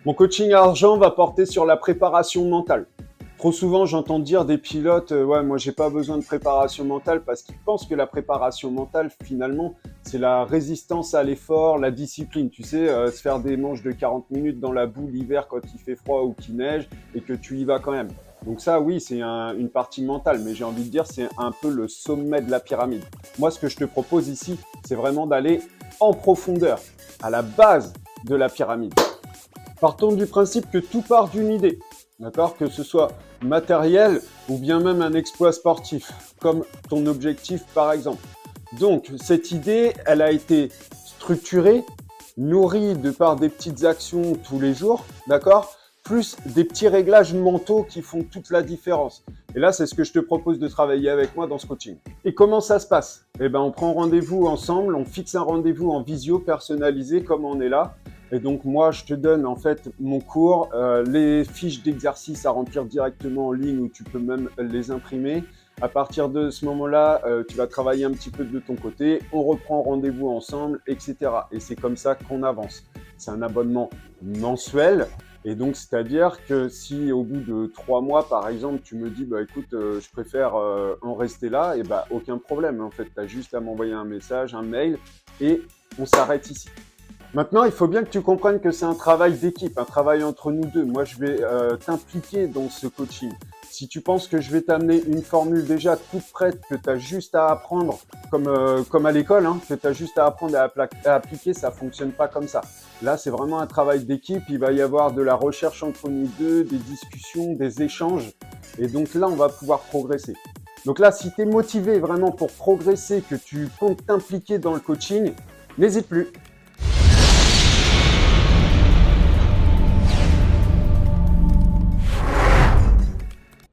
Mon coaching argent va porter sur la préparation mentale. Trop souvent, j'entends dire des pilotes, ouais, moi, j'ai pas besoin de préparation mentale parce qu'ils pensent que la préparation mentale, finalement, c'est la résistance à l'effort, la discipline. Tu sais, se faire des manches de 40 minutes dans la boue l'hiver quand il fait froid ou qu'il neige et que tu y vas quand même. Donc ça, oui, c'est une partie mentale, mais j'ai envie de dire, c'est un peu le sommet de la pyramide. Moi, ce que je te propose ici, c'est vraiment d'aller en profondeur, à la base de la pyramide. Partons du principe que tout part d'une idée, d'accord? Que ce soit matériel ou bien même un exploit sportif, comme ton objectif par exemple. Donc, cette idée, elle a été structurée, nourrie de par des petites actions tous les jours, d'accord? Plus des petits réglages mentaux qui font toute la différence. Et là, c'est ce que je te propose de travailler avec moi dans ce coaching. Et comment ça se passe? Eh ben, on prend rendez-vous ensemble, on fixe un rendez-vous en visio personnalisé comme on est là. Et donc, moi, je te donne en fait mon cours, les fiches d'exercice à remplir directement en ligne où tu peux même les imprimer. À partir de ce moment-là, tu vas travailler un petit peu de ton côté, on reprend rendez-vous ensemble, etc. Et c'est comme ça qu'on avance. C'est un abonnement mensuel. Et donc, c'est-à-dire que si au bout de 3 mois, par exemple, tu me dis, bah écoute, je préfère en rester là, et bah aucun problème. En fait, tu as juste à m'envoyer un message, un mail, et on s'arrête ici. Maintenant, il faut bien que tu comprennes que c'est un travail d'équipe, un travail entre nous deux. Moi, je vais t'impliquer dans ce coaching. Si tu penses que je vais t'amener une formule déjà toute prête, que tu as juste à apprendre, comme à l'école, hein, que tu as juste à apprendre à appliquer, ça fonctionne pas comme ça. Là, c'est vraiment un travail d'équipe. Il va y avoir de la recherche entre nous deux, des discussions, des échanges. Et donc là, on va pouvoir progresser. Donc là, si tu es motivé vraiment pour progresser, que tu comptes t'impliquer dans le coaching, n'hésite plus.